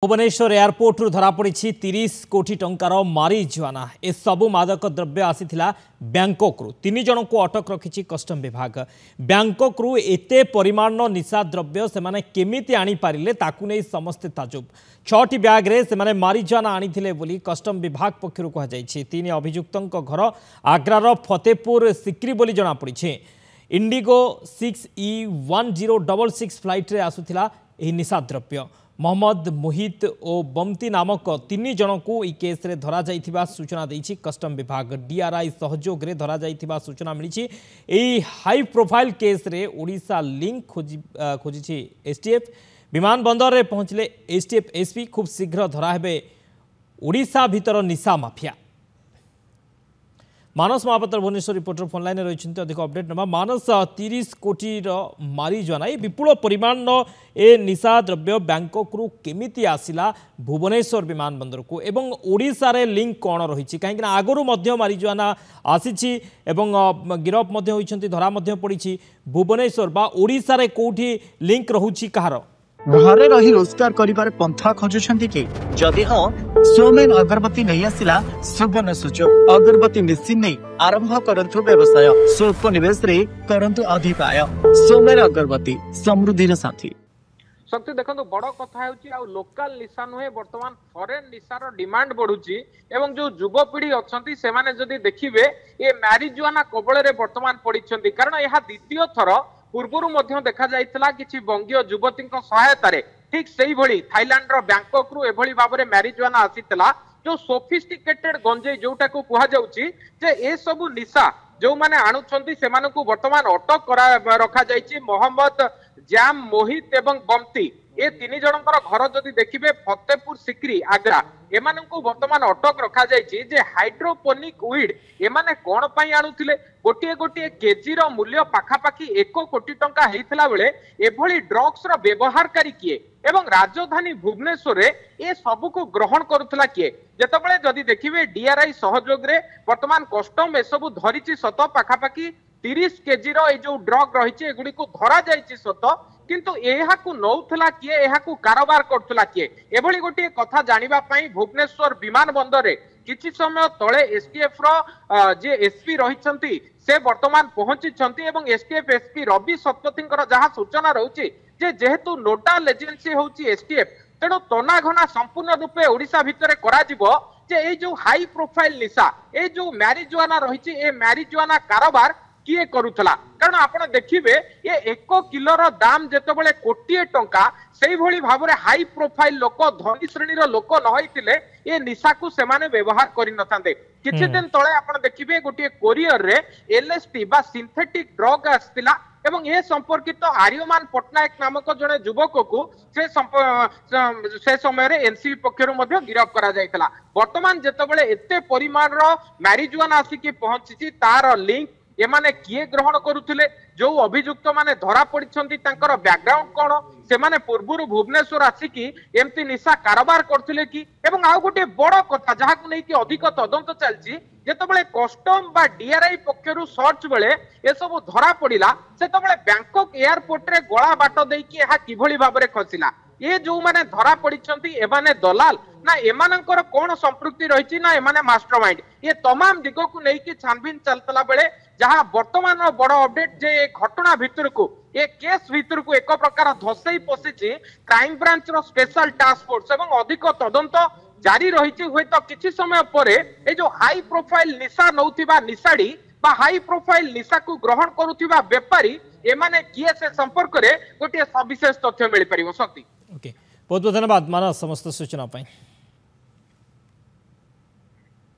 Bhubaneswar airport धरा पड़ी 30 कोटी टंकार मारिजुआना ए सबु मादक द्रव्य आसीथिला बैंकॉक रु 3 जन को अटक रखिछि कस्टम विभाग। बैंकॉक रु एते परिमाण निशा द्रव्य से माने केमिति आनी पारिले ताकु नै समस्ते ताजुब। 6टी बैग रे से माने मारिजुआना आनीथिले बोली कस्टम विभाग पक्षरु कहा जायछि। 3 अभियुक्तक घर आग्रार फतेहपुर सिक्री बोली जना पड़िछि। इंडिगो 6E1066 फ्लाइट रे आसुथिला एही निशा द्रव्य। मोहम्मद मोहित और बमती नामक 3 जन को ई केस रे धरा जाइथिबा सूचना देछि कस्टम विभाग। डीआरआई सहयोग रे धरा जाइथिबा सूचना मिलिछि। एही हाई प्रोफाइल केस रे ओडिशा लिंक खोजिछि एसटीएफ। विमान बंदर रे पहुंचले एसटीएफ एसपी खूब शीघ्र धरा हेबे ओडिशा भीतर निशा mafia. Manas Mahapatra Bhubaneswar reporter phone line रही अधिक अपडेट ना। मानस 30 कोटी मारिजुआना विपुल परिमाण ए निशा द्रव्य बैंकॉक रु केमिति आसिला भुवनेश्वर विमान बंदर को एवं ओडिशा रे लिंक कौन रही कहीं आगु मारिजुआना आसी गिरफ धरा पड़ी भुवनेश्वर बा ओडिशा रे कोठी लिंक रहुछि कहार घरे रही रोजगार करिबार पंथा खोजुछंती कि जदि हां सोमेन अगरबत्ती नहीं आसिला सुवर्ण सुजोग अगरबत्ती मेसिन नहीं आरंभ करंतु व्यवसाय स्वल्प निवेश रे करंतु अधिक आय। सोमेन अगरबत्ती समृद्धिर साथी। शक्ति देखो बड़ कथा हो लोकल निशा नुहे बर्तमान फॉरेन निशार डिमांड बढ़ुची एवं जो युवपीढ़ी अच्छी से जदि देखिए ये मैरिजुआना कबल रे बर्तमान पड़िछंती कारण यह द्वितीय थर पूर्वर देखा जाइथिला किछि बंगीय युवती सहायतार ठीक से ही थाईलैंड रो बैंकॉक रु एभली भाव में मैरिजुआना आसीथिला जो सोफिस्टिकेटेड गंजेई जोटा को कहा जाउची जे ए सब निशा जो माने आणुछंती सेमानकु वर्तमान अटक करा रखा जाइछि। मोहम्मद जाम मोहित एवं बमती ए 3 जनकर घर जदि देखिबे फतेहपुर सिक्री आग्रा एमानकु वर्तमान अटक रखा जाइछि जे हाइड्रोपोनिक वीड एमाने कोन पई आणुथिले गोटे गोटे केजी रो मूल्य पाखापाखी 1 कोटी टंका हेइथिला बेले एभली ड्रग्स रो व्यवहारकारी किए एवं राजधानी भुवनेश्वर रे ए सब को ग्रहण करुथला किए जेतबेले जदि देखिबे डीआरआई सहयोग रे वर्तमान कस्टम ए सब धरिछि सत पाखापाखी 30 केजी रो ए जो ड्रग रहिछि एगुडी को धरा जाइछि सत किंतु एहाकु नौथला किए एहाकु कारोबार करथला किए एभली गोटे कथा जानिबा पई भुवनेश्वर विमान बंदर रे किछि समय तळे एसटीएफ रो जे एसपी रहिछंती से वर्तमान पहुंची छंती एवं एसटीएफ एसपी रवि सतपथींकर जहा सूचना रहउछि जे जेहेतु नोडाल एजेंसी होउछि एसटीएफ तेणु तनाघना संपूर्ण रूपे ओडिशा भितरे करा जिवो जे ए जो हाई प्रोफाइल निशा ए जो मैरिजुआना रहिछि ए मैरिजुआना कारोबार किए करुथला कारण आपण देखिबे ये 1 किलोर दाम जेतेबेले कोटिए टंका सेही भली भाबरे हाई प्रोफाइल लोक धनी श्रेणीर लोक न होइतिले ए निशा को सेमाने व्यवहार करि नथांदे। किछि दिन तळे आपण देखिबे गोटे कोरियर रे एलएसटी बा सिंथेटिक ड्रग आस्तिला एवं ए संपर्कित आर्यमान पटनायक नामक जने युवक को से समय रे एनसीबी पक्षरु मध्ये गिरफ करा जायतला। वर्तमान जेतेबेले एते परिमाण रो मैरिजुआना आसी पहुंची तार लिंक एमाने किए ग्रहण करुथिले जो अभियुक्त माने धरा पड़िछंती तांकर बैकग्राउंड कोन से माने पूर्वरु भुवनेश्वर आसिकी एमती निशा कारोबार करथिले कि एवं आ गोटे बड़ कथा जहा को नै कि अधिक तदंत चलची जेतबेले कस्टम बा डीआरआई पक्षरु सर्च बेले ए सब धरा पड़िला सेतबेले बैंकॉक एयरपोर्ट रे गोला बाट देई कि एहा किभली भाबरे खसिला ये जो माने धरा पड़िछंती एमाने दलाल ना एमानंकर कोन संपृक्ति रहिछि ना एमाने मास्टरमाइंड ये तमाम दिगो को नै कि छानबीन चलतला बेले जहां वर्तमान बड़ अपडेट जे घटना भितर को ए केस भितर को एक प्रकार धसई पसिछि क्राइम ब्रांच रो स्पेशल टास्क फोर्स एवं अधिक तदंत जारी रहिछि। होय तो किछि समय परे ए जो हाई प्रोफाइल निशा नौथिबा निशाडी बा हाई प्रोफाइल निशा को ग्रहण करुथिबा व्यापारी एमाने किए से संपर्क रे गोटे सविशेष तथ्य मिल परिबो। शक्ति ओके बहुत बहुत धन्यवाद मानस समस्त सूचना पाई।